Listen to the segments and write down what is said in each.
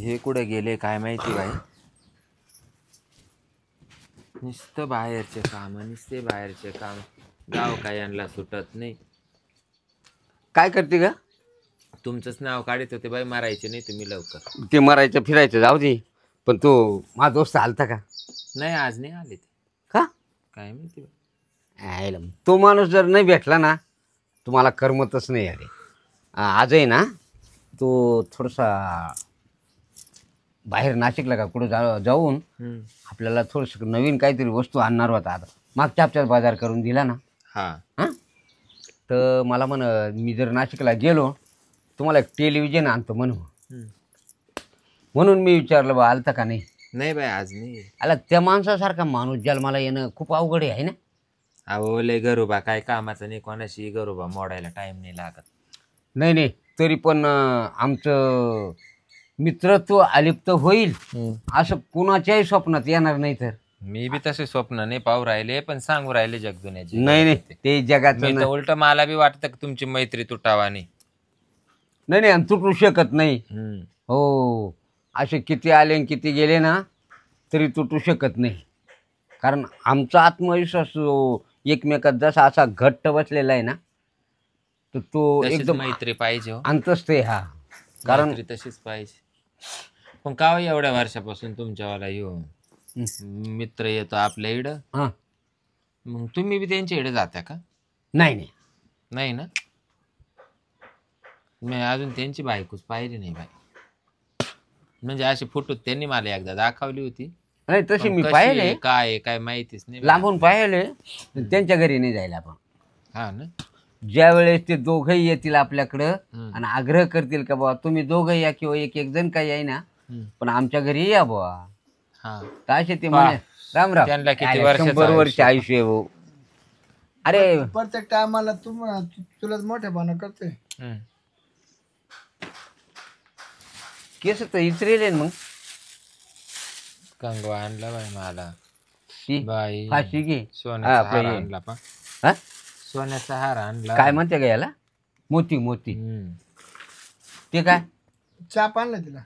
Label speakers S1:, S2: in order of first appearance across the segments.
S1: हे कुठे गेले काय माहिती बाई. नुसतं बाहेरचे काम गाव काय यांना सुटत नाही.
S2: काय करते का?
S1: तुमचंच नाव काढत होते बाई, मारायचे नाही तुम्ही लवकर.
S2: ते मरायचं फिरायचं जाऊ दे, पण तो माझा दोस्त आलता का?
S1: नाही आज नाही आले ते.
S2: का
S1: काय माहिती बाई.
S2: आयला, तो माणूस जर नाही भेटला ना तुम्हाला करमतच नाही. अरे आज आहे ना, तो थोडासा बाहेर नाशिकला का कुठं जाऊन आपल्याला थोडंसं नवीन काहीतरी वस्तू आणणार होता. आता मागच्या हप्त्यात बाजार करून दिला ना. हां, तर मला म्हण मी जर नाशिकला गेलो तुम्हाला एक टेलिव्हिजन आणतो म्हणून मी विचारलं बा आलता का नाही.
S1: नाही बाई आज नाही
S2: आला. त्या माणसासारखा माणूस जन्माला येणं खूप अवघड आहे ना.
S1: अहो लय गरोबा, काय कामाचं नाही, कोणाशी गरोबा मोडायला टाइम नाही लागत.
S2: नाही तरी पण आमचं मित्रत्व अलिप्त होईल असं कुणाच्याही स्वप्नात येणार नाही. तर
S1: मी बी तसे स्वप्न नाही पाहू राहिले, पण सांगू राहिले जगदुन्याची.
S2: नाही ते जगाचं
S1: उलट मला बी वाटतं की तुमची मैत्री तुटावा नाही.
S2: आणि तुटू शकत नाही. हो, असे किती आले आणि किती गेले ना तरी तुटू शकत नाही. कारण आमचा आत्मविश्वास एकमेकात जसा असा घट्ट बसलेला आहे ना, तर तो एकदम
S1: मैत्री पाहिजे.
S2: अंतस्थ आहे. हा, कारण
S1: तशीच पाहिजे. पण का एवढ्या वर्षापासून तुमच्यावाला मित्र येतो आपल्या इकडं, मग तुम्ही बी त्यांच्या इकडे जाता का?
S2: नाही
S1: ना, मी अजून त्यांची बायकोच पाहिली नाही बाई. म्हणजे अशी फोटो त्यांनी मला एकदा दाखवली होती.
S2: नाही तशी मी पाहिले,
S1: काय माहितीच नाही,
S2: लांबून पाहिले. त्यांच्या घरी नाही जायला आपण.
S1: हा ना,
S2: ज्या वेळेस ते दोघंही येतील आपल्याकडं आणि आग्रह करतील का बाबा तुम्ही दोघं या किंवा एक जण काही आहे ना, पण आमच्या घरी या बाबा. असे ते म्हणे राम राम,
S1: त्यांना किती
S2: 100 वर्ष आयुष्य हो. अरे
S3: प्रत्येक टायमाला तुलाच मोठेपणा करते.
S2: केस तर इचरेल मग.
S1: कंगवा आणला बाई मला.
S2: बाई फाशी घे.
S1: सोन्याचा हार आणला पा. सोन्याचा हार आणला.
S2: काय म्हणते का याला? मोती. ते काय
S3: चाप आणला तिला.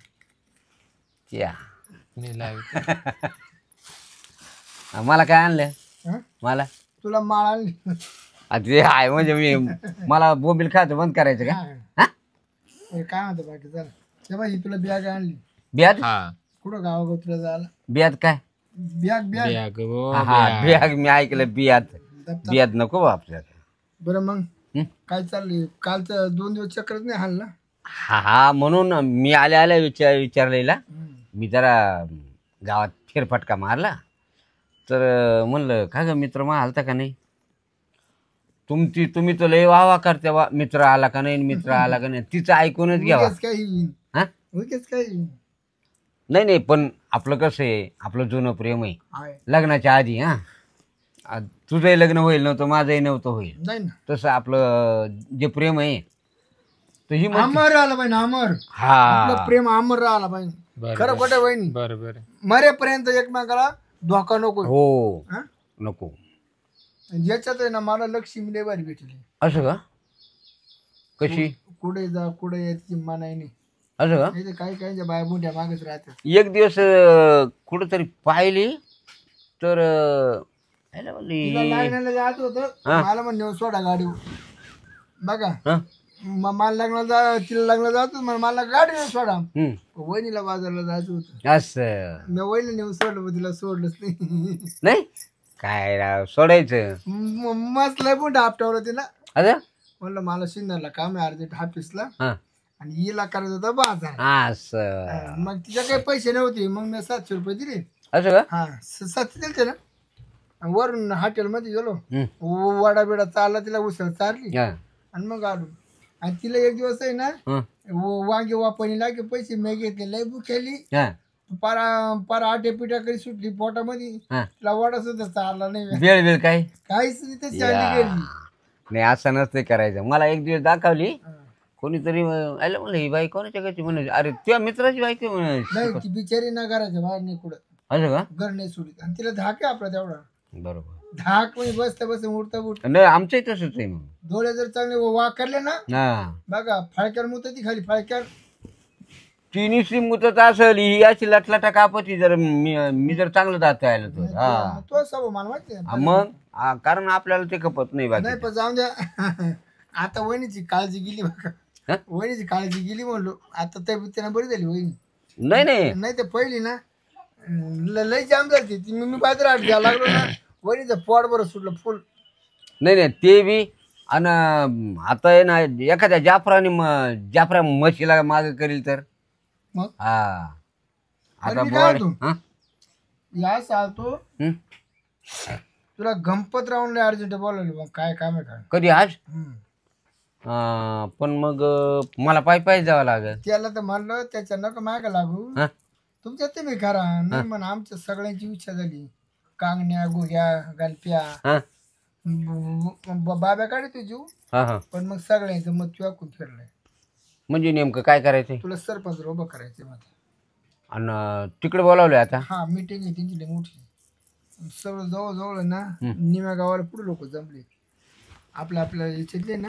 S2: मला काय आणलं? मला
S3: तुला माळ आणली.
S2: ते आहे म्हणजे मी मला बोंबील खायचं बंद करायचं का?
S3: काय म्हणतो बाकी चला. तेव्हा ही तुला बॅग आणली.
S2: ब्याज
S3: कुठं गावागाव तुला जायला?
S2: ब्याज काय?
S3: बॅग
S2: मी ऐकलं ब्याज नको बा आपल्याला.
S3: बरं मग काय चाललंय? कालचं 2 दिवस चक्रच नाही हाल ना.
S2: हा म्हणून मी आल्या विचारलेला. मी जरा गावात फेरफटका मारला तर म्हणलं का ग मित्र मग आलता का नाही. तुम्ही तर लय वावा करते बा, मित्र आला का नाही. तिचं ऐकूनच घ्यावा. नाही पण आपलं कसं आहे, आपलं जुनं प्रेम आहे लग्नाच्या आधी. तुझंही लग्न होईल नव्हतं, माझंही नव्हतं होईल. तसं आपलं जे प्रेम आहे तर ही
S3: अमर राहिला पाहिजे. अमर प्रेम अमर राहिला पाहिजे. खरं खोटं बहिणी
S1: बरोबर.
S3: मरेपर्यंत एकमेकाला धोका नको.
S2: हो नको.
S3: याच्यात आहे ना मला लक्ष्मी लय भारी भेटली.
S2: असं का? कशी?
S3: कुठे जा कुठे याची मनाई नाही.
S2: असं का?
S3: काही बाया मोठ्या मागच राहतात.
S2: एक दिवस कुठंतरी पाहिली तर
S3: लग्नाला जात होतं. मला म्हणलं सोडा गाडी बघा. मला लग्नाला तिला लग्नाला जातो मला गाडी सोडा. वहिनीला बाजारला जायचं होतं.
S2: असं
S3: मी वहिनी नेऊन सोडलं, तिला सोडलंच
S2: नाही. काय राव सोडायचं.
S3: मस्त लय मोठं आपटावलं तिला.
S2: अरे
S3: म्हणलं मला सिन्नरला काम आहे अर्जंट ऑफिसला आणि हिला करायचं होतं बाजार.
S2: असं
S3: मग तिच्या काही पैसे नव्हते, मग मी 700 रुपये दिले.
S2: असं का?
S3: 700 दिलते ना. वरून हॉटेलमध्ये गेलो, वडा बिडा चालला, तिला उसळ चालली आणि मग आलो. आणि तिला एक दिवस आहे ना वांगे वापणी लागे पैसे मी घेतले. लय भूक केली. पारा आटे पिठा कधी सुटली पोटामध्ये. तिला वडा सुद्धा चालला नाही.
S2: वेळ
S3: काहीच नाही. ते चालली गेली.
S2: नाही असं नसते करायचं. मला एक दिवस दाखवली कोणीतरी. आलं म्हणलं ही बाई कोणाच्या घरची म्हणे. अरे तुझ्या मित्राची बाईक म्हणे.
S3: नाही ती बिचारी ना घराच्या बाहेर नाही कुठं.
S2: असं का?
S3: घर नाही सोडित. आणि तिला धाक आहे आपला तेवढा.
S2: बरोबर.
S3: धाक म्हणजे बसता उठता
S2: नाही आमचंही तसंच आहे. मग
S3: डोळे जर चांगले वाकरले ना बघा फाळक्यावर मुत ती खाली फाळक्यावर.
S2: ती नुसती मुतत असेल ही अशी लटलटा कापाची जर मी जर चांगलं जात आलं तर हा
S3: तो सब मला माहिती आहे.
S2: मग कारण आपल्याला ते खपत नाही
S3: नाही
S2: बाकी
S3: पण जाऊन द्या. आता वहिनीची काळजी गेली बघा.
S2: हा?
S3: वहिनीची काळजी गेली म्हणलो. आता तब्येतीनं बरी झाली वहिनी.
S2: नाही नाही
S3: नाही तर पहिली ना लई जाम झाली ती. मी बाजार आठ घ्यायला लागलो ना वहिनीचं पोट बरं सुटलं फुल.
S2: नाही नाही ते बी आणि आता आहे ना एखाद्या जाफरा म्हशीला माग करील तर
S3: मग
S2: हा
S3: अरे
S2: आता
S3: मी काय
S2: बोल
S3: म्हणतो? या चालतो तुला गणपत राहून अर्जंट बोलवलं मग काय काम आहे काय.
S2: कधी आज पण मग मला पायी जावं लागेल
S3: त्याला तर म्हणलं त्याच्या नका माग लागू.
S2: हा?
S3: तुमच्या तुम्ही करा नाही म्हणा आमच्या सगळ्यांची इच्छा झाली. कांगण्या गोग्या गणप्या
S2: हा
S3: बाब्या काढे तुझी
S2: हा हा
S3: पण मग सगळ्यांचं मत तुझ्या खूप फिरलंय.
S2: म्हणजे नेमकं काय करायचंय
S3: तुला सरपंच उभं करायचं मग.
S2: आणि तिकडे बोलावलंय आता
S3: हा मीटिंग आहे त्यांची लई मोठी. सगळं जवळ ना निम्या गावाला पुढे लोक जमले. आपल्या याच्यातले ना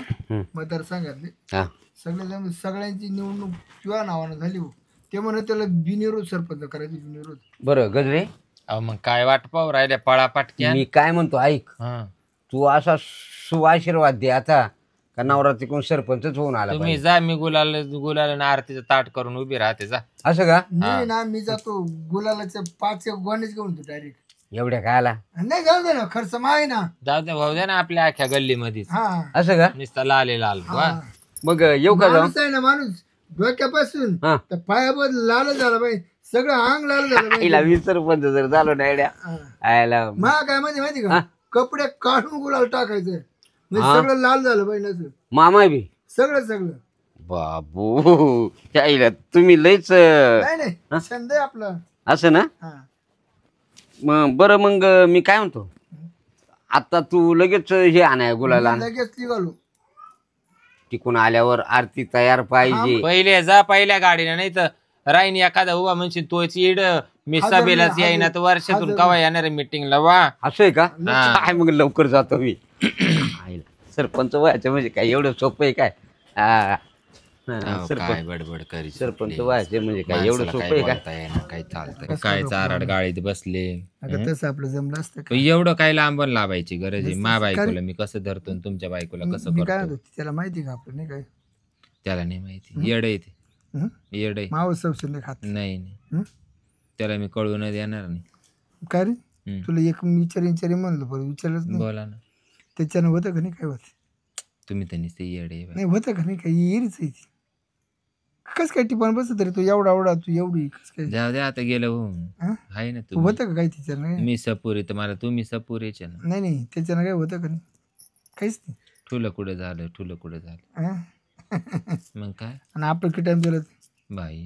S3: मतदारसंघातले
S2: हा
S3: सगळ्यांची निवडणूक तुझ्या नावानं झाली हो. ते म्हणत त्याला बिनविरोध सरपंच करायचे बिनविरोध.
S2: बरं गजरे
S1: अहो मग काय वाट पाहू राहिल्या पळापाटक्या.
S2: मी काय म्हणतो ऐक तू असा सुआशीर्वाद दे आता का नवरा तिकडून सरपंचच होऊन आला
S1: तुम्ही जा मी गुलाल आरतीचं ताट करून उभी राहते जा.
S2: असं का
S3: मी जातो गुलालाचे 5 गोणेच घेऊन तू डायरेक्ट.
S2: एवढ्या काय आला
S3: नाही जाऊ दे ना खर्च आहे ना.
S1: जाऊ द्या भाऊ द्या ना आपल्या अख्ख्या गल्लीमध्येच
S3: हा
S2: असं का
S1: नुसता लाले लाल वा.
S2: मग येऊ का जाऊन
S3: माणूस आहे ना माणूस डोक्यापासून
S2: हा
S3: तर पायावर लाल झाला पाहिजे. सगळं अंग लाल झालं पाहिजे.
S2: आईला वीस सरपंच जर झालो ना येड्या आयला
S3: मा काय माहिती का कपडे काढून गुलाल टाकायचं म्हणजे सगळं लाल झालं पाहिजे असं.
S2: मामा बी
S3: सगळं
S2: बाबू आईला तुम्ही लयच
S3: नाही छंद आहे आपलं
S2: असं ना
S3: हा.
S2: मग बरं मग मी काय म्हणतो आता तू लगेच हे आणाय गुलाला
S3: लगेच निघालो.
S2: तिकून आल्यावर आरती तयार पाहिजे
S1: पहिले जा पहिल्या गाडीने नाही तर राईन एखादा उभा म्हणशील तोच इड मी सभेलाच येईना तर वर्षातून कवा येणार मिटिंगला वा.
S2: असं आहे का काय मग लवकर जातो मी आईला सरपंच व्हायचं म्हणजे काय एवढं सोपं आहे काय
S1: काय बडबड करी
S2: सरपंच व्हायचे म्हणजे काय एवढं सोपं आहे काय
S1: काय चालतंय काय चाराड गाडीत बसले.
S3: अगं तसं आपलं जमलं असतं का?
S1: एवढं काय लांबून लावायची गरज आहे. मा बायकोला मी कसं धरतो आणि तुमच्या बायकोला कसं
S3: मी काय
S1: करतो
S3: म्हणतो त्याला माहिती का आपलं नाही काय
S1: त्याला नाही माहिती. येड आहे ते येड आहे.
S3: माव सबसिडी खात
S1: नाही नाही त्याला मी कळू न देणार नाही.
S3: काय रे तुला एक विचारी म्हणलं बरं विचारलंच नाही.
S1: बोला ना
S3: त्याच्यानं होतं का नाही काय होत
S1: तुम्ही तर नुसते येड आहे.
S3: नाही होतं का नाही काय येरीच आहे ती. कस काय टिपण बस तरी तू एवढा तू एवढी कस काय
S1: जाऊ द्या आता गेलं होऊन आहे ना
S3: तू होतं का काही त्याच्यानं
S1: मी सपूर तर मला तुम्ही सपूरचे ना.
S3: नाही त्याच्यानं काय होतं का नाही काहीच नाही.
S1: ठुलं कुठं झालं ठुलं कुठं झालं
S3: हा?
S1: मग काय
S3: आणि आपलं किती टाइम दिलं
S1: बाई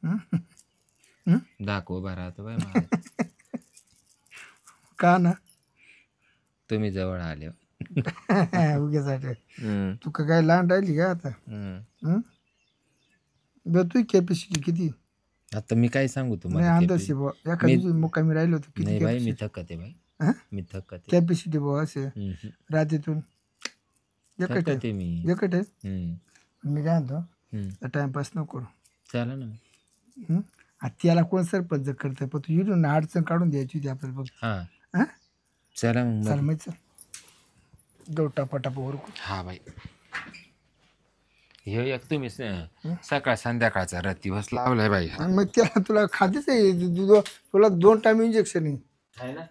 S3: हं?
S1: दाखव उभा राहतो बाई मला.
S3: का ना
S1: तुम्ही जवळ आले
S3: उग्यासाठी तू काय लहान राहिली का आता तू कॅपॅसिटी किती
S1: आता मी काय सांगू
S3: नाही
S1: तुम्हाला
S3: अंदाज बुवा एका दिवशी मुक्कामी राहिलो होतो
S1: नाही
S3: किती
S1: बाई मी थकत आहे बाई मी थकत आहे.
S3: कॅपॅसिटी बुवा असे रात्रीतून
S1: थकत आहे मी
S3: एकट आहे मी काय म्हणतो टाइमपास नको करू.
S1: चला ना
S3: त्याला कोण सरपंच करतं पण तू इथून अडचण काढून द्यायची होती आपल्याला बघ.
S1: हा चला मग
S3: चाल माहिती जाऊ टापाटाप वर
S1: हा बाई हे एक तुम्ही सकाळ संध्याकाळचा रती बस लावलाय बाई.
S3: मग त्याला तुला खातेच आहे तुला 2 टाइम इंजेक्शन आहे
S1: ना.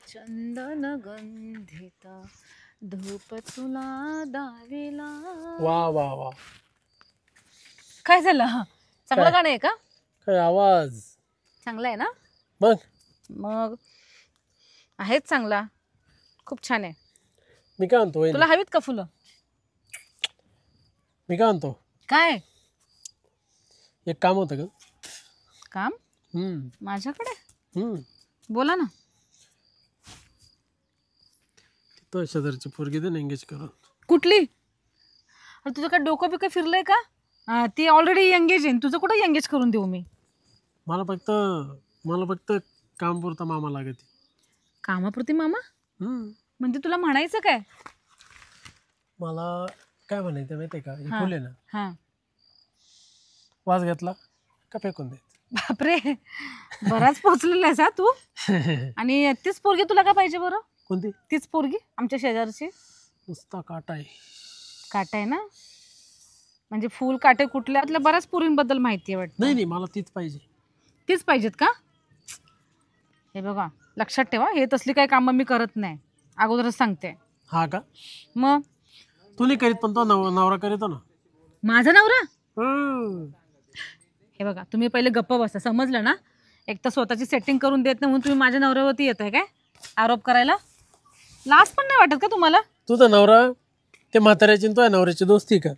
S4: चंदन गंधिता धूप तुला दाविला.
S5: वा वा वा
S4: काय झालं चांगलं गाणं आहे का?
S5: काय आवाज
S4: चांगला आहे ना?
S5: मग
S4: आहेच चांगला खूप छान आहे.
S5: मी काय म्हणतो वहिनी?
S4: तुला हवीत का फुलं?
S5: मी काय म्हणतो
S4: काय
S5: एक काम होतं का?
S4: काम माझ्याकडे?
S5: हम्म
S4: बोला ना.
S5: तो शेजारची पोरगी दे ना एंगेज करून.
S4: कुठली? अरे तुझं काय डोकं बिकं फिरलंय का? ती ऑलरेडी एंगेज आहे, तुझं कुठं एंगेज करून देऊ मी?
S5: मला फक्त काम पुरता मामा लागत.
S4: कामापुरती मामा? म्हणजे तुला म्हणायचं काय?
S5: मला काय म्हणायचं माहितीये का, हे फुल आहे ना,
S4: हा.
S5: वास घेतला का फेकून द्यायचं.
S4: बापरे, बराच पोहोचलेला आहेस हा तू. आणि तीच पोरगी तुला का पाहिजे बरं?
S5: कोणती?
S4: तीच पोरगी आमच्या शेजारची.
S5: नुसता काटा आहे.
S4: काटा आहे ना? म्हणजे फुल काटे कुठल्या बऱ्याच पोरींबद्दल माहिती आहे वाटतं.
S5: नाही मला तीच पाहिजे.
S4: तीच पाहिजेत का? हे बघा लक्षात ठेवा, हे तसली काही कामं मी करत नाही, अगोदरच सांगते.
S5: हा का?
S4: मग
S5: तू नाही करीत पण तो नवरा करीतो ना.
S4: माझा नवरा? हे बघा तुम्ही पहिले गप्प बसा, समजलं ना? एक तर स्वतःची सेटिंग करून देत नाही म्हणून तुम्ही माझ्या नवऱ्यावरती येत आहे काय आरोप करायला? लाज पण नाही वाटत का तुम्हाला?
S5: तुझा नवरा ते म्हाताऱ्याची तो नवऱ्याची दोस्ती का?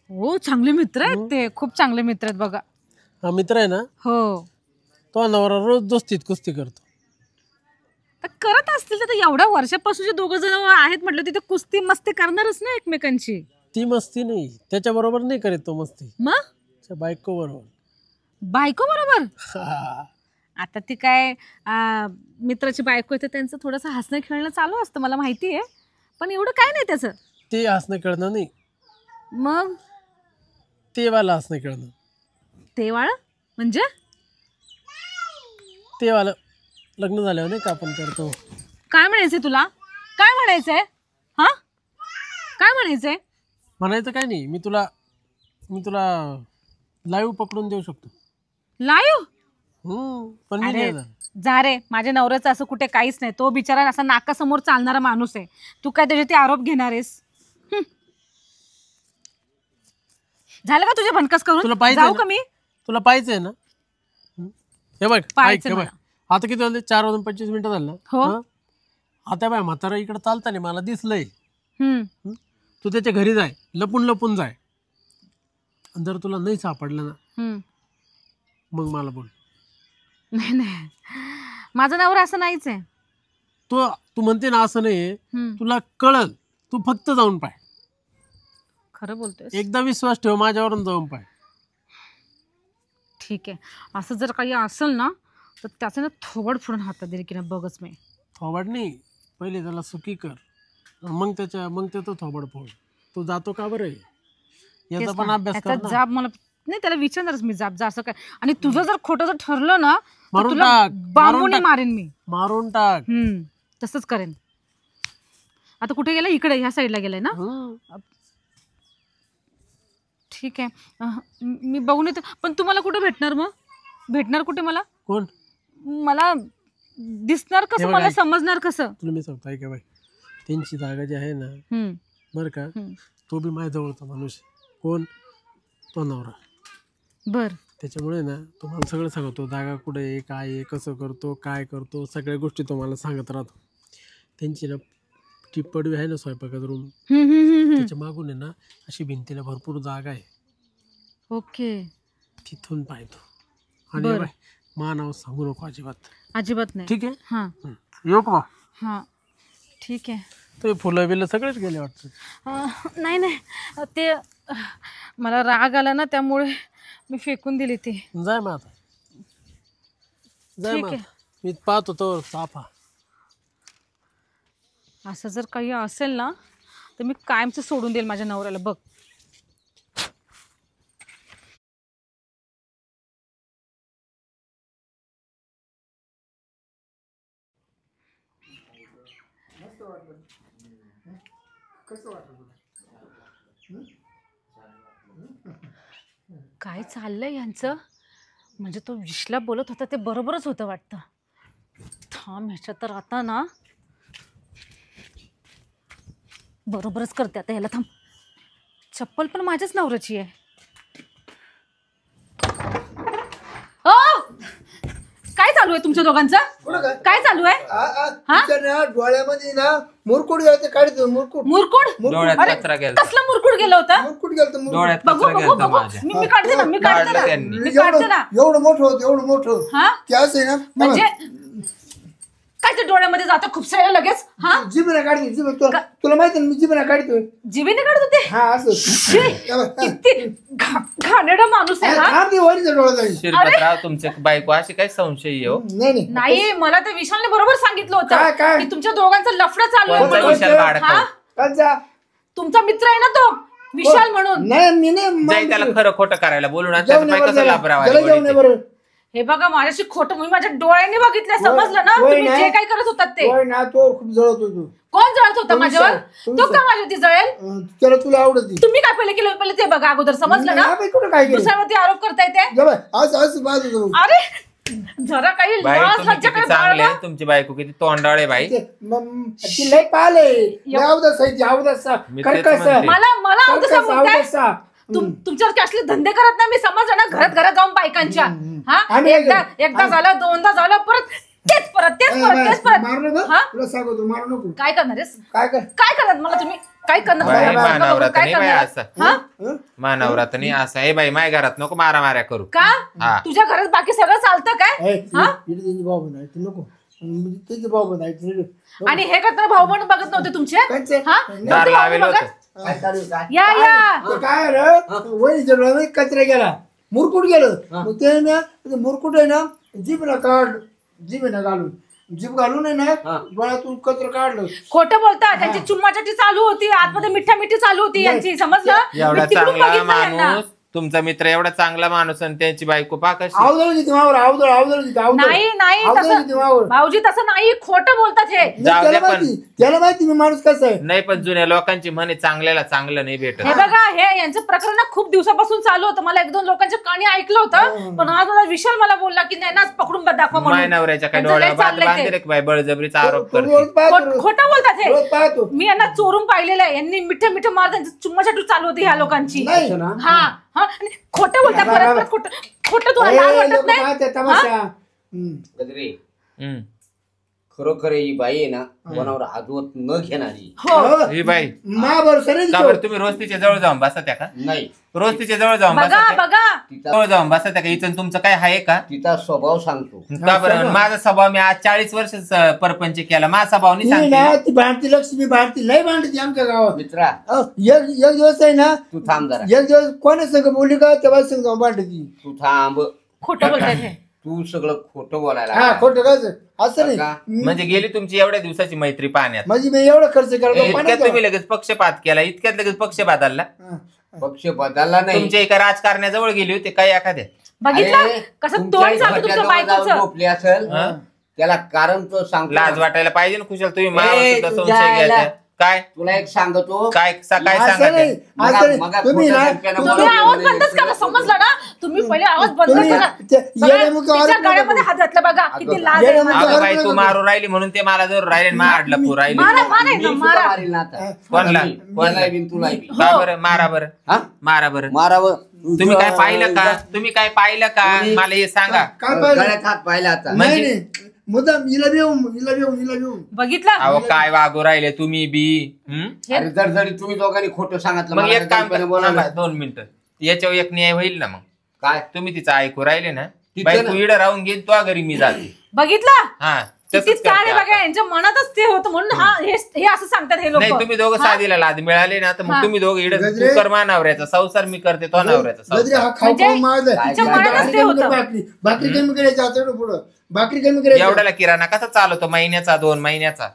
S4: हो, चांगले मित्र आहेत ते, खूप चांगले मित्र आहेत बघा.
S5: हा मित्र आहे ना?
S4: हो.
S5: तो नवरा रोज दोस्तीत कुस्ती करतो.
S4: तर करत असतील तर एवढ्या वर्षापासून जे दोघं जण आहेत म्हटलं तिथे कुस्ती मस्ती करणारच ना एकमेकांची.
S5: ती मस्ती नाही, त्याच्या बरोबर नाही करीत तो मस्ती,
S4: मग
S5: बायको बरोबर.
S4: बायको बरोबर? आता ती काय मित्राची बायको आहे तर त्यांचं थोडंसं हसणं खेळणं चालू असतं, मला माहिती आहे, पण एवढं काय नाही त्याचं.
S5: ते हसणं खेळणं नाही,
S4: मग
S5: ते वाला हसणं खेळणं.
S4: ते वाळ म्हणजे?
S5: ते वाला लग्न झाल्यावर नाही का आपण करतो.
S4: काय म्हणायचंय तुला? काय म्हणायचंय? हा, काय म्हणायचंय?
S5: म्हणायचं काय नाही, मी तुला लाईव्ह पकडून देऊ शकतो.
S4: लाईव्ह?
S5: पण मी
S4: अरे
S5: नाही.
S4: जा रे, माझ्या नवऱ्याचं असं कुठे काहीच नाही, तो बिचारा असा नाकासमोर चालणारा माणूस आहे, तू काय त्याचे ते आरोप घेणार आहेस? झालं का तुझे भनकस करून?
S5: तुला पाहिजे
S4: जाऊ का मी?
S5: तुला पाहिजे ना? हे बघ
S4: पाहायचं
S5: हे बघ, आता किती झाले? 4:25 झाले ना?
S4: हो.
S5: आता बाय म्हातारा इकडे चालताना मला दिसलंय. तू त्याच्या घरी जाय, लपून जाय, जर तुला नाही सापडलं ना मग मला बोल.
S4: नाही, माझा नवरा असं नाहीच आहे.
S5: तू म्हणते ना असं नाही, तुला कळल, तू फक्त जाऊन पाय.
S4: खरं बोलतोय?
S5: एकदा विश्वास ठेव, माझ्यावरून जाऊन पाय.
S4: ठीक आहे, असं जर काही असेल ना तर त्याचं ना थोबड फोडून हातात दिली की ना बघच मी.
S5: थोबड नाही, पहिले त्याला सुखी कर, मग त्याचं थोबड फोड. तू जातो का बरं? याचा पण अभ्यास कर ना.
S4: जाब मला नाही, त्याला विचारणारच मी जाब जा असं काय. आणि तुझं जर खोटं जर ठरलं ना तर
S5: मारून
S4: तुला
S5: टाक,
S4: बांबूने मारेन मी.
S5: मारून टाक.
S4: तसंच करेन. आता कुठे गेला? इकडे ह्या साईडला गेलाय ना? ठीक आहे, मी बघून येतो. पण तुम्हाला कुठे भेटणार? मग भेटणार कुठे मला?
S5: कोण?
S4: मला दिसणार कसं, मला समजणार कसं?
S5: तुला मी सांगतो ऐका बाई, त्यांची जागा जी आहे ना बरं का, तो बी माझ्या जवळचा माणूस. कोण? तो नवरा.
S4: बर.
S5: त्याच्यामुळे ना तुम्हाला सगळं सांगतो, जागा कुठे आहे, काय आहे, कसं करतो, काय करतो, सगळ्या गोष्टी तुम्हाला सांगत राहतो. त्यांची ना ती पडवी आहे ना स्वयंपाकाचा रूम, त्याच्या मागून आहे ना अशी भिंतीला भरपूर जागा आहे.
S4: ओके,
S5: तिथून पाहतो. आणि बाई मा नाव सांगू नको अजिबात.
S4: अजिबात नाही.
S5: ठीक आहे?
S4: हां,
S5: येऊ का?
S4: हां, ठीक आहे.
S5: ते फुलं बिलं सगळेच गेले वाटतं.
S4: नाही, ते मला राग आला ना त्यामुळे मी फेकून दिली ती.
S5: जाय मग आता, जाय मग. मी पाहतो तो साफा.
S4: असं जर काही असेल ना तर मी कायमचं सोडून देईल माझ्या नवऱ्याला. बघ, काय चाललंय यांचं? म्हणजे तो विशला बोलत होता ते बरोबरच होतं वाटतं. थांब, ह्याच्या तर आता ना बरोबरच करते आता ह्याला. थांब, चप्पल पण माझ्याच नवऱ्याची आहे. काय चालू आहे तुमच्या दोघांचं? काय चालू आहे?
S3: डोळ्यामध्ये ना मुरकुड घ्यायचं, काढतो मुरकुड.
S4: मुरकुड?
S1: डोळ्यात
S4: अरे,
S1: कचरा गेला.
S4: कसला मुरकुड गेला होता?
S3: मुरकुड गेलं.
S1: डोळ्यात
S4: बघू
S1: कचरा
S4: बघू
S1: गेला
S4: बघू.
S1: माझ्या.
S4: मी काढते ना, मी काढते ना,
S1: त्यांनी.
S4: मी काढते ना.
S3: एवढं मोठं होतं, एवढं मोठं.
S4: हा,
S3: त्याच आहे ना.
S4: म्हणजे काय ते डोळ्यामध्ये जातं खूप साऱ्या लगेच? हा
S3: जिबीना काढते जिबी तुला माहिती ना मी जिबीना काढतोय.
S4: जिबेने काढत होते?
S3: हा असं
S4: किती घाणेरडा माणूस आहे हा.
S3: आम्ही वरीचा डोळा जाईल.
S1: शिरपतराव तुमचे बायको अशी काय संशय आहे हो?
S3: नाही
S4: नाही मला ते विशालने बरोबर सांगितलं
S3: काय?
S4: होतं की तुमच्या दोघांचं लफडं चालू आहे
S1: कोणता
S4: म्हणून.
S1: विशाल बाळका?
S4: हा?
S3: काचा
S4: तुमचा मित्र आहे ना तो विशाल म्हणून.
S3: नाही मी नाही
S1: जाई त्याला खरं खोटं करायला बोलून आणि
S3: जेवण
S1: त्याचं पाय कसं
S3: त्याला जेवण
S1: लाभरावा
S3: बरं.
S4: हे बघा माझ्याशी खोटं मी माझ्या डोळ्याने बघितलं समजलं ना
S3: होय
S4: तुम्ही
S3: ना?
S4: जे काय करत होतात ते.
S3: होय ना तो खूप जळतो तू.
S4: कोण जळत होता
S3: तो
S4: माझ्यावर?
S3: विशाल,
S4: तो का माझ्यावरती जळेल?
S3: त्याला तुला आवडती.
S4: तुम्ही काय पहिले केलं पहिले ते बघा अगोदर समजलं ना.
S3: आम्ही कुठं काय केलं?
S4: दुसऱ्यावरती आरोप करताय ते.
S3: जा बाय, असं बाजू जाऊ.
S4: अरे जरा काही
S1: बाई
S4: लाज
S1: तुम्ही
S4: लज्जा
S1: किती
S4: काय
S1: चांगले
S4: बाळगा?
S1: तुमची बायको किती तोंडाळे बाई.
S3: ती लय पाले अवदस आहे ती अवदस
S1: मी तेच
S3: कर्कस
S1: म्हणते.
S4: मला अवधसा बोलताय?
S3: अवदसा
S4: तुमच्यावर असले धंदे करत नाही मी समजलं ना घरात घरात जाऊन बायकांच्या. हा
S3: आम्ही
S4: एकदा झालं दोनदा झालं परत तेच
S3: मारू नको
S4: हा?
S3: तुला सांगतो मारू नको.
S4: काय करणार आहेस?
S3: काय कर
S4: काय करणार मला तुम्ही काय करणार
S1: बाई,
S4: मला?
S1: मानावरात
S4: काय
S1: नाही बाई
S4: करणार?
S1: असं.
S4: हा?
S3: हं?
S1: मानवरात नाही असं आहे बाई. माय घरात नको मारामाऱ्या करू.
S4: का
S1: हा.
S4: तुझ्या घरात बाकी सगळं चालतं काय?
S3: ए,
S4: हा?
S3: इथे त्यांची भाऊ बनाय तू नको म्हणजे त्याचे भाऊ बनाय
S4: आणि हे करताना भाऊ पण बघत नव्हते तुमचे?
S3: कंचे?
S4: हा?
S1: दार
S4: नव्हते भाऊ
S1: लावेल
S4: बघत?
S1: होतं.
S3: काय चालू आहे, काय?
S4: या
S3: काय रे वहिनीच्या डोळ्यामध्ये कचरा गेला मुरकुट गेलं मग ते ना ते मुरकुट आहे ना जीभला काढ जीभेना घालून जीभ घालून आहे ना डोळ्यातून कचरा काढलं.
S4: खोटं बोलता त्यांची चुम्माचाटी चालू होती आतमध्ये मिठी चालू होती यांची समजलं?
S1: एवढा
S4: मी तिकडून
S1: चांगला
S4: बघितलं यांना.
S1: माणूस तुमचा मित्र एवढा चांगला माणूस आणि त्याची बायको पा कशी.
S3: अवदळ किती मावर अवदळ किती
S4: नाही तसं
S3: मावर
S4: भाऊजी तसं नाही खोटं बोलतात हे.
S1: जाऊ दे पण
S3: त्याला माहिती मी माणूस कसा आहे.
S1: नाही पण जुन्या लोकांची म्हणे चांगल्याला चांगलं नाही भेटत.
S4: हे बघा हे यांचं प्रकरण ना खूप दिवसापासून चालू होतं मला एक दोन लोकांच्या कानी ऐकलं होतं पण आज मला विशाल मला बोलला की नाही ना पकडून दाखवा
S1: माय
S4: म्हणून.
S1: नवऱ्याच्या काय
S4: त्यांचं लय
S1: डोळ्या
S4: चाललंय ते.
S1: बांधले बाई बळजबरीचा आरोप करते.
S3: रोज पाहतो
S4: खोटं बोलतात हे.
S3: रोज पाहतो
S4: मी यांना चोरून पाहिलेलं आहे यांनी मिठे मार त्यांची चुम्माचाटू चालू होती ह्या लोकांची.
S3: नाही.
S4: हा हा आणि खोटं बोलतात परत खोटं तुला लाज वाटत
S3: लोक
S4: नाही?
S3: पाहतात तमाशा.
S2: गजरे
S1: हम्म.
S2: खरोखर ही बाई आहे ना कोणावर आजवत न घेणारी.
S4: हो
S1: ही बाई
S3: मा भरोसा नाही
S1: का
S3: तिच्यावर.
S1: बरं तुम्ही रोज तिच्या जवळ जाऊन बसा त्या का?
S2: नाही
S1: रोज तिच्या जवळ जाऊन
S4: बघा
S1: बसा त्या?
S4: बघा
S2: तिचा
S1: जवळ जाऊन बसा त्या का? इथं तुमचं काय आहे का?
S2: तिचा स्वभाव सांगतो.
S1: का बरं माझा स्वभाव मी आज 40 वर्ष परपंच केला. माझा स्वभाव नाही
S3: ती ना
S1: सांगते.
S3: ती भांडती लक्ष्मी भांडती लय भांडती आमच्या गावात.
S2: मित्रा
S3: एक दिवस आहे ना
S2: तू थांब जरा.
S3: एक दिवस कोणा संग बोलली का तेव्हा संग जाऊन भांडती.
S2: तू थांब.
S4: खोटं बोलतात हे.
S2: तू सगळं खोटं बोलायला
S3: हा
S2: लागला.
S3: खोटं काय असं नाही.
S2: का?
S1: म्हणजे गेली तुमची एवढ्या दिवसाची मैत्री पाण्यात.
S3: म्हणजे मी एवढा खर्च केला तो
S1: इतक्यात
S3: पाण्यात
S1: तुम्ही लगेच पक्षपात केला. इतक्यात लगेच पक्ष बदलला.
S3: हा.
S2: पक्ष बदलला नाही.
S1: तुमच्या एका राजकारण्याजवळ गेली होती काय एखाद्या.
S4: बघितलं
S2: अरे,
S4: कसं
S2: तुमच्या
S4: तोंड चालू
S2: घरच्या
S4: तुमच्या
S2: जवळ जाऊन
S4: बायकोचं.
S2: झोपली असेल
S1: हा?
S2: त्याला कारण तो सांगतो.
S1: लाज वाटायला पाहिजे ना खुशाल. तुम्ही
S2: ए,
S1: मावा सुद्धा
S2: तुझ्या
S1: संशय
S2: आईला-
S1: घ्यायचा. काय
S2: तुला एक सांगतो.
S1: काय काय
S3: असं नाही
S1: सांगा
S3: असं नाही.
S2: मगा
S3: तुम्ही
S2: खोटं
S3: ना
S2: बोलताना
S4: तुम्ही
S2: बरोबर
S4: आवाज
S2: बोलले.
S4: बंदच करा समजलं ना तुम्ही पहिले आवाज बंद
S3: तुम्ही
S4: करा.
S3: ते
S4: बघा,
S3: येड्यामुखं
S4: तिच्या
S3: आरोप नका
S4: गळ्यामध्ये
S3: करू.
S4: हात घातला बघा किती लाज आहे
S3: येड्यामुखं
S4: मला.
S1: अगं बाई
S3: आरोप
S1: तू
S3: नका
S1: मारू राहिली म्हणून ते मला जर राहिले मारलं पू राहिली.
S4: मारा
S2: मी
S4: ना
S2: सुद्धा
S4: मारा.
S2: मारील ना आता.
S1: कोणला?
S2: मला बिन तुला बी.
S1: का बरं मारा बरं
S2: हा?
S1: मारा बरं.
S2: मारावं.
S1: तुम्ही काय पाहिलं का? तुम्ही काय पाहिलं का? मला हे सांगा.
S3: काय पाहिलं
S2: गळ्यात हात पाहिला आता.
S3: नाही नाही मुद्दाम हिला घेऊन
S4: बघितलं
S1: अहो काय वागू राहिले तुम्ही बी. हं?
S2: अरे जर तुम्ही दोघांनी खोटं सांगितलं
S1: मग
S2: मला
S1: एक काम
S2: काय बोलायला.
S1: करा 2 मिनिटं याच्यावर एक न्याय होईल ना. मग
S2: काय
S1: तुम्ही तिचं ऐकू राहिले ना
S2: तिचं
S1: बाई
S2: ना.
S1: तू इडं राहून घेईन तो घरी मी जाते.
S4: बघितलं
S1: हा
S4: किती
S1: तसंच
S4: चाळ
S1: करते
S4: आहे बघा
S1: आता.
S4: यांच्या मनातच ते होतं म्हणून हा हे असं सांगतात हे
S1: नाही
S4: लोक.
S1: तुम्ही दोघं साधीला लाद मिळाले ना तर
S4: हा.
S1: मग तुम्ही दोघं इडं
S3: गजरे.
S1: तू कर मा नवऱ्याचा संसार मी करते तो नवऱ्याचा
S3: गजरे
S1: संसार.
S3: हा खाऊ
S4: म्हणजे
S3: खाऊ माझ
S4: तिच्या मनातच ते होतं.
S3: भाकरी कमी करायची आता पुढं भाकरी कमी करायची.
S1: एवढ्याला किराणा कसा चालवतो महिन्याचा 2 महिन्याचा.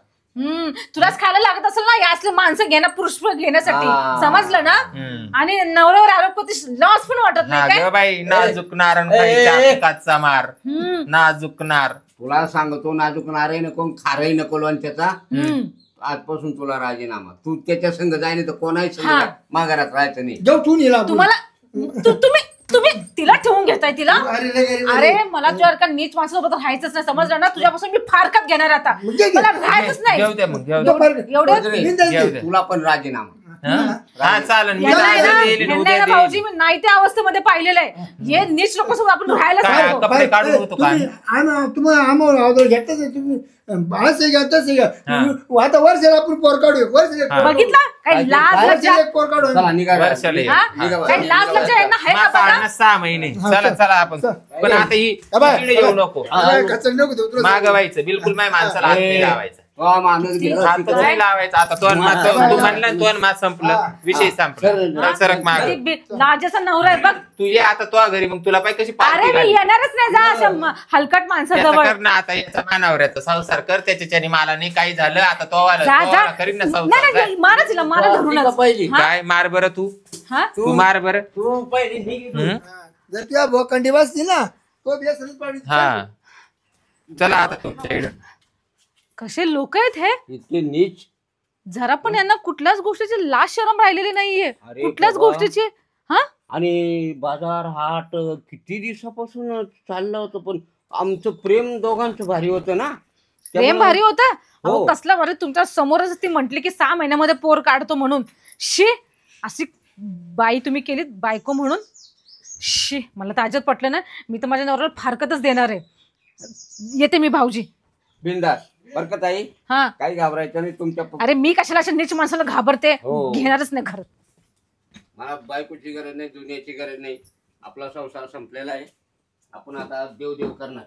S4: तुलाच खायला लागत असेल ना या असले माणसं घेणं पुरुष घेण्यासाठी
S2: हा.
S4: समजलं ना.
S1: हम्म.
S4: आणि नवऱ्यावर आरोप करते लॉस पण वाटत
S1: हा
S4: नाही काय.
S1: ग बाई नाजुकणार आणि
S2: ए,
S1: खायच्या
S2: ए, ए.
S1: पिकाचा मार
S4: हम्म,
S1: नाजुकणार.
S2: तुला सांगतो नाजूक नारही नको खारही नको लोणच्याचा.
S4: हम्म.
S2: आजपासून तुला राजीनामा. तू त्याच्या संग जाय नाही तर कोणाही
S4: हा.
S2: संग माघारात राहायचं नाही.
S3: जाऊ ठेवून येला
S4: तुम्हाला तुम्ही तिला ठेवून घेताय तिला.
S3: अरे
S4: अरे मला तुझ्या का नीच माणसासोबत राहायचंच नाही समजलं ना. तुझ्यापासून मी फारकत घेणार आता.
S3: म्हणजे
S4: मला राहायचंच नाही
S1: घेऊ दे मग घेऊ दे.
S4: एवढे
S2: गजरे,
S1: घेऊ दे.
S2: तुला पण राजीनामा.
S1: हा चालेल मी
S4: यांना आहे
S1: आज
S4: ना-
S1: देईल,
S4: यांना
S1: उद्या
S4: आहे ना
S1: देईल.
S4: भाऊजी मी नाही त्या अवस्थेमध्ये पाहिलेलं आहे. हे नीच लोक सोबत आपण राहायला
S1: काय
S4: सांगतो.
S1: कपडे काढून होतो का
S3: तुम्हाला आम्हाला अगोदर घेतच तुम्ही असं घ्या तसं घ्या आता वर्षाला आपण पोर काढू वर्षाला
S4: बघितलं काही लाज लज्जा
S3: एक पोर काढू
S2: चला निघा घरात.
S1: वर्षाला एक.
S4: हा?
S1: हा.
S4: काही लाज लज्जा यांना आहे का
S1: मागं
S4: बघा?
S1: आणा 6 महिने चला चला आपण पण आता ही इकडे येऊ नको
S3: कचरा नको देऊ तुला.
S1: मागवायचं बिलकुल माझ्या माणसाला हात नाही लावायचा
S2: वा, माणूस गेला.
S1: हात नाही लावायचा आता तू म्हणला तू मात संपलं विषय संपला सरक माग
S4: किती लाजेचा नवरा आहे बघ.
S1: तू ये आता तो घरी मग तुला पाय कशी
S4: अरे
S1: पार्टी
S4: मी
S1: घाली.
S4: येणारच नाही जा अशा हलकट
S1: याचं
S4: माणसाजवळ.
S1: कर ना आता याचा मानावऱ्याचा संसार कर त्याच्याने मला नाही काही झालं आता तो वाला
S4: जा
S1: तो
S4: जा
S1: वाला करीन ना
S4: नाही
S1: संसार
S4: नाही मारा तिला मारा धरूनच.
S2: पहिली
S4: हा?
S1: काय मार बरं तू
S4: हा?
S1: तू मार बरं
S2: तू पहिली निघ इथून.
S1: हं?
S3: जर तुझ्या भोकंडी बसली ना तो बेसनच पाडी
S1: हा चला आता तुमच्याकडे
S4: कसे लोक आहेत हे.
S2: इतके नीच.
S4: जरा पण यांना कुठल्याच गोष्टीची लाज शरम राहिलेली नाहीये.
S2: अरे
S4: कुठल्याच
S2: बाबा.
S4: गोष्टीची. हा
S2: आणि बाजार हाट किती दिवसापासून चाललं होतं पण आमचं प्रेम दोघांचं भारी होतं ना
S4: प्रेम
S2: त्यामुळं-
S4: भारी होता. अहो
S2: हो.
S4: कसला भारी तुमच्या समोरच ती म्हटली की 6 महिन्यामध्ये पोर काढतो म्हणून. शी अशी बाई तुम्ही केलीत बायको म्हणून. शी मला तर अजिबात पटलं ना. मी तर माझ्या नवऱ्याला फारकतच देणार आहे. येते मी भाऊजी.
S2: बिंदास बरकत आई
S4: हा
S2: काही घाबरायचं नाही तुमच्या
S4: अरे मी कशाला अशा नीच माणसाला घाबरते.
S2: हो.
S4: घेणारच नाही घरात.
S2: मला बायकोची गरज नाही दुनियाची गरज नाही आपला संसार संपलेला आहे आपण आता देव देव करणार